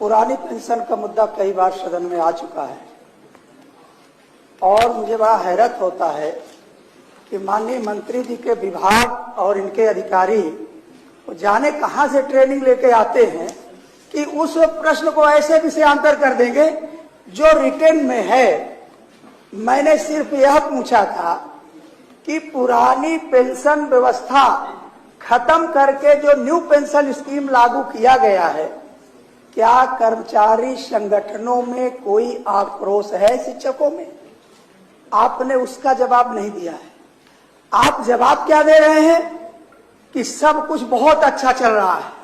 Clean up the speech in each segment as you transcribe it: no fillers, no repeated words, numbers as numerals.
पुरानी पेंशन का मुद्दा कई बार सदन में आ चुका है और मुझे बड़ा हैरत होता है कि माननीय मंत्री जी के विभाग और इनके अधिकारी जाने कहां से ट्रेनिंग लेके आते हैं कि उस प्रश्न को ऐसे विषयांतर कर देंगे जो रिटर्न में है। मैंने सिर्फ यह पूछा था कि पुरानी पेंशन व्यवस्था खत्म करके जो न्यू पेंशन स्कीम लागू किया गया है, क्या कर्मचारी संगठनों में कोई आक्रोश है शिक्षकों में? आपने उसका जवाब नहीं दिया है। आप जवाब क्या दे रहे हैं कि सब कुछ बहुत अच्छा चल रहा है।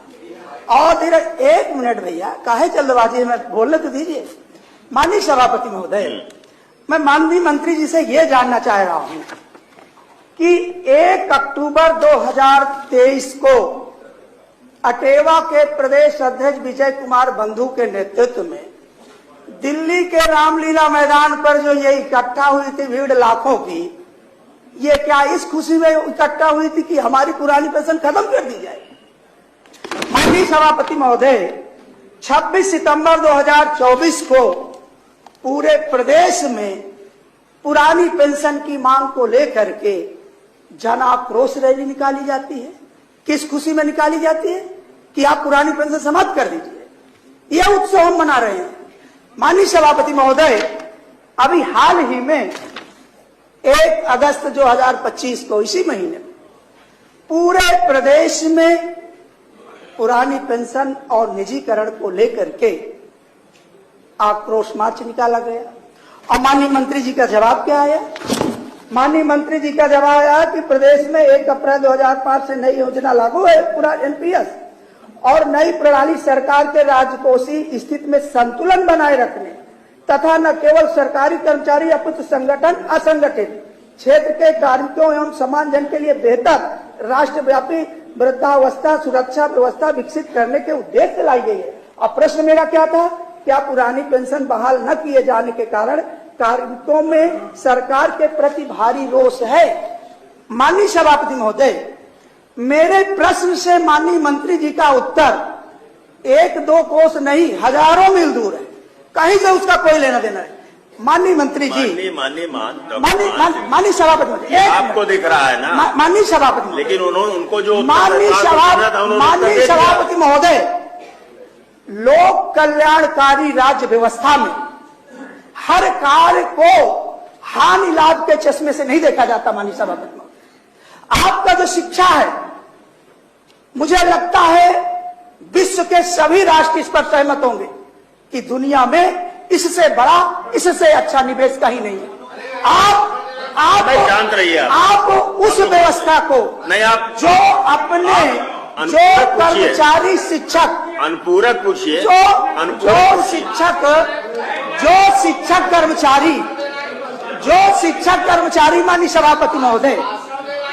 और धीरे एक मिनट भैया, काहे जल्दबाजी में बोलने तो दीजिए। माननीय सभापति महोदय, मैं माननीय मंत्री जी से ये जानना चाह रहा हूं कि 1 अक्टूबर 2023 को अटेवा के प्रदेश अध्यक्ष विजय कुमार बंधु के नेतृत्व में दिल्ली के रामलीला मैदान पर जो ये इकट्ठा हुई थी भीड़ लाखों की, ये क्या इस खुशी में इकट्ठा हुई थी कि हमारी पुरानी पेंशन खत्म कर दी जाए? माननीय सभापति महोदय, 26 सितंबर 2024 को पूरे प्रदेश में पुरानी पेंशन की मांग को लेकर के जन आक्रोश रैली निकाली जाती है। किस खुशी में निकाली जाती है कि आप पुरानी पेंशन समाप्त कर दीजिए। यह उत्सव हम मना रहे हैं। माननीय सभापति महोदय, अभी हाल ही में 1 अगस्त 2025 को इसी महीने में पूरे प्रदेश में पुरानी पेंशन और निजीकरण को लेकर के आक्रोश मार्च निकाला गया। और माननीय मंत्री जी का जवाब क्या आया? माननीय मंत्री जी का जवाब आया कि प्रदेश में 1 अप्रैल 2005 से नई योजना लागू है, पूरा एनपीएस और नई प्रणाली सरकार के राजकोषीय स्थिति में संतुलन बनाए रखने तथा न केवल सरकारी कर्मचारी अपितु संगठन असंगठित क्षेत्र के कार्मिकों एवं समाज जन के लिए बेहतर राष्ट्रव्यापी वृद्धावस्था सुरक्षा व्यवस्था विकसित करने के उद्देश्य से लाई गई है। अब प्रश्न मेरा क्या था? क्या पुरानी पेंशन बहाल न किए जाने के कारण कार्मिकों में सरकार के प्रति भारी रोष है? माननीय सभापति महोदय, मेरे प्रश्न से माननीय मंत्री जी का उत्तर 1-2 कोस नहीं, हजारों मील दूर है। कहीं से उसका कोई लेना देना है। माननीय मंत्री जी, माननीय सभापति महोदय, आपको दिख रहा है ना माननीय सभापति, लेकिन उनको जो माननीय सभापति महोदय, लोक कल्याणकारी राज्य व्यवस्था में हर कार्य को हानि लाभ के चश्मे से नहीं देखा जाता। माननीय सभापति महोदय, आपका जो शिक्षा है, मुझे लगता है विश्व के सभी राष्ट्र इस पर सहमत होंगे कि दुनिया में इससे बड़ा, इससे अच्छा निवेश कहीं नहीं है। आप शांत रहिए। आप उस व्यवस्था को नहीं, आप जो अपने जो कर्मचारी शिक्षक अनुपूरक पूछिए, जो शिक्षक कर्मचारी माननीय सभापति महोदय,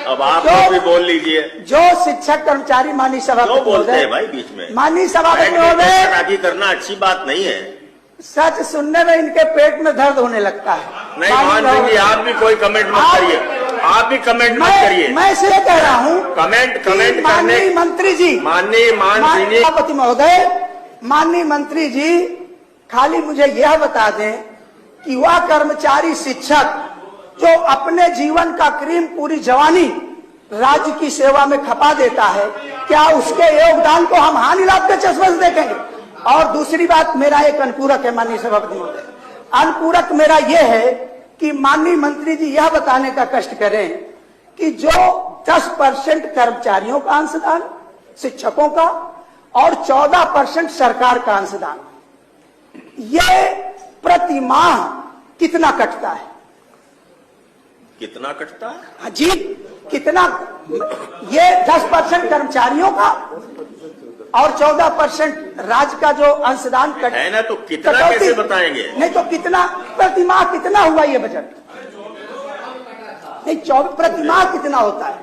अब आप भी बोल लीजिए। जो शिक्षक कर्मचारी माननीय सभापति बोलते हैं भाई बीच में, माननीय सभापति महोदय, करना अच्छी बात नहीं है। सच सुनने में इनके पेट में दर्द होने लगता है। नहीं मान जी, आप भी कोई कमेंट मत करिए, आप भी कमेंट मत करिए। मैं इसलिए कह रहा हूँ कमेंट करने माननीय मंत्री जी, माननीय सभापति महोदय, माननीय मंत्री जी खाली मुझे यह बता दें कि वह कर्मचारी शिक्षक जो अपने जीवन का क्रीम पूरी जवानी राज्य की सेवा में खपा देता है, क्या उसके योगदान को हम हानि लाभ के चश्मे से देखेंगे? और दूसरी बात, मेरा एक अनुपूरक है माननीय सभापति महोदय। अनुपूरक मेरा यह है कि माननीय मंत्री जी यह बताने का कष्ट करें कि जो 10% कर्मचारियों का अंशदान, शिक्षकों का, और 14% सरकार का अंशदान, ये प्रति माह कितना कटता है? कितना कटता है? हाँ जी, कितना? ये 10% कर्मचारियों का और 14% राज्य का जो अंशदान है ना, तो कितना कैसे बताएंगे? नहीं तो कितना प्रति माह कितना हुआ ये बजट? नहीं, प्रति माह कितना होता है?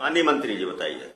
माननीय मंत्री जी बताइए।